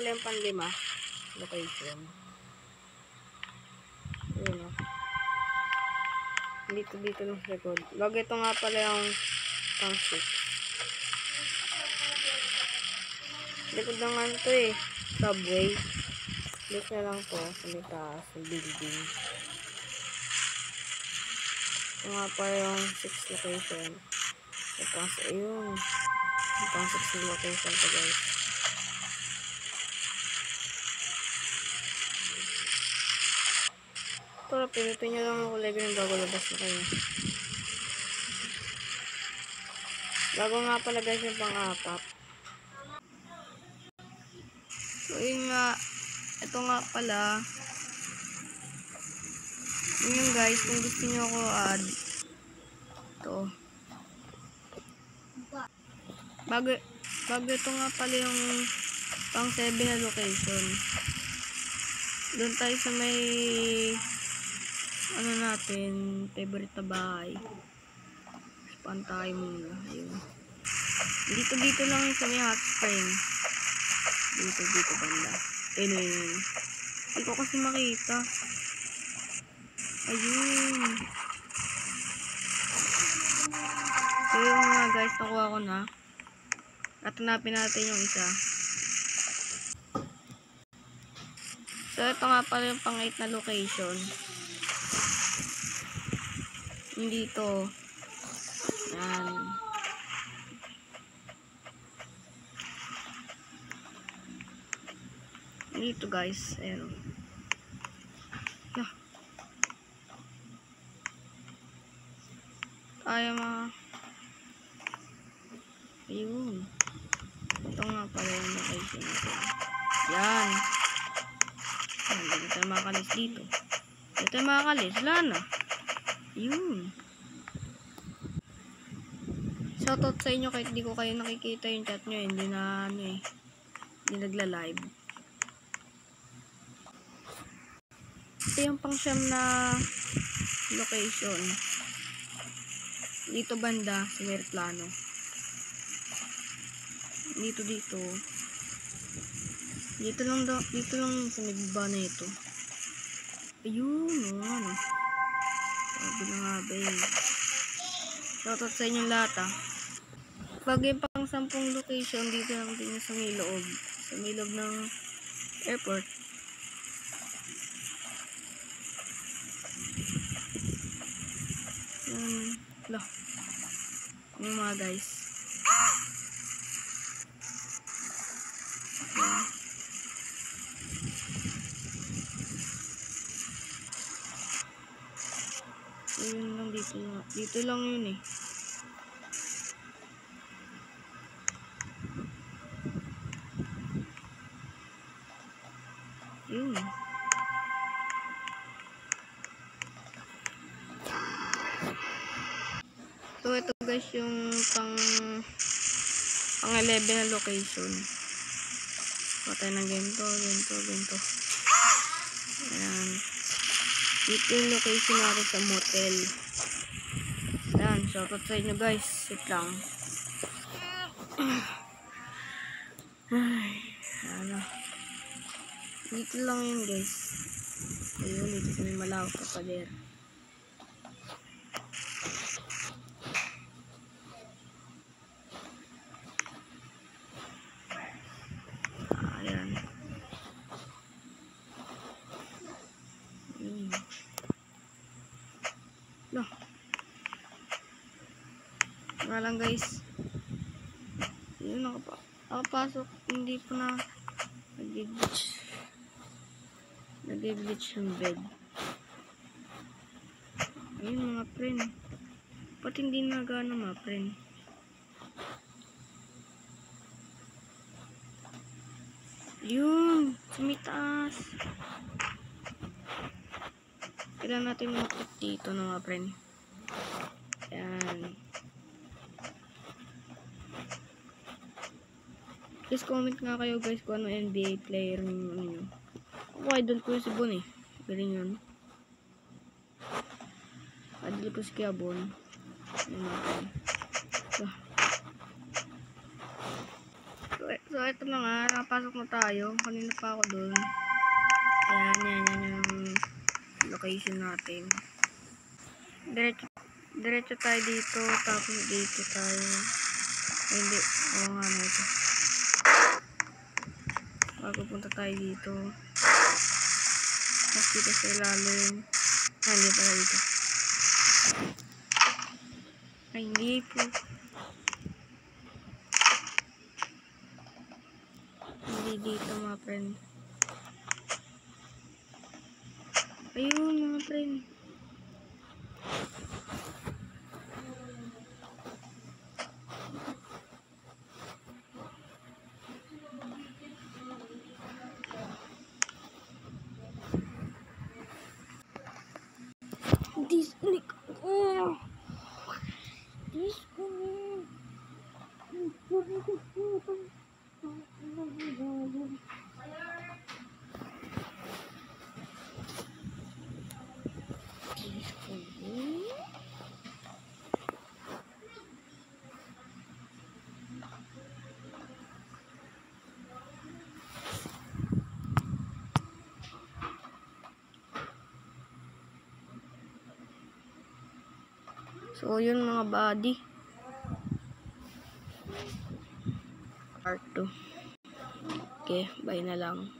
pala yung pang-5 location. Ayun o. Dito lang sa record. Log ito nga pala yung pang-6. Likod na nga ito eh. Subway. Dito na lang po sa may taas ng building. Ito nga pala yung 6 location. Ayun. Pang 6 location to guys. Pero pinutin nyo lang ang kulay ng bago labas na kayo. Bago nga pala guys yung pang-4. So yun nga. Ito nga pala. Yun yung guys. Kung gusto nyo ako add. Ito. Bago ito nga pala yung pang 7 na location. Doon tayo sa may ano natin, favorite na bahay. Pantay muna. Ayun. Dito lang sa may hot spring. Dito banda. Ayun. Hindi ko kasi makita. Ayun. So yun nga guys, nakuha ko na. At hanapin natin yung isa. So ito nga pala yung pang 8 na location. Dito. Yan. Dito guys. Ayan. Yeah. Kaya ayun. Ito nga pala yung location nito. Yan. Hindi tayo makakalis dito. Hindi tayo makakalis. Wala na. Ayun. Shoutout sa inyo kahit di ko kayo nakikita yung chat nyo. Hindi na hindi nagla-live. Ito yung pang-siyam na location. Dito banda sa Merplano. Dito. Dito lang sa nagba na ito. Ayun, ano. Sabi na nga ba eh. Shoutout sa inyong lahat ah. Pag yung pang 10 location, dito lang din sa may loob. Sa may loob ng airport. Lah. Yung mga guys. Ayun lang dito lang yun eh. Yun. So ito guys yung pang 11 na location. Patay ng ganito. Ayan. Dito yung location natin sa motel. Ayan, shoutout sa inyo guys. Sit lang. Ay, ano. Dito lang yun guys. Ayun, dito sa may malawak ka pader. Ayan. No. Nga lang guys. Yun, nakapasok. Hindi po na nag-glitch yung bed. Ayun mga friend. Ba't hindi nagana mga friend? Yun. Sumitaas. Kailan natin makit dito na mga friend. Ayan. Please comment nga kayo guys kung ano NBA player nyo. Ako idol ko yung si Bon eh. Galing yun. Idol ko si Kaya Bon. So, So, ito na nga. Nakapasok na tayo. Kanina pa ako dun. Yan yung location natin. Diretso tayo dito. Tapos dito tayo. Ay, hindi. Oo nga na ito. Pupunta tayo dito. Tapos dito sa ilalim. Hindi pala dito. Ay, hindi po. Hindi dito mga friend. Ayun mga friend. Disconnect. Oh. Disconnect. So, yun mga buddy. Part 2. Okay, bye na lang.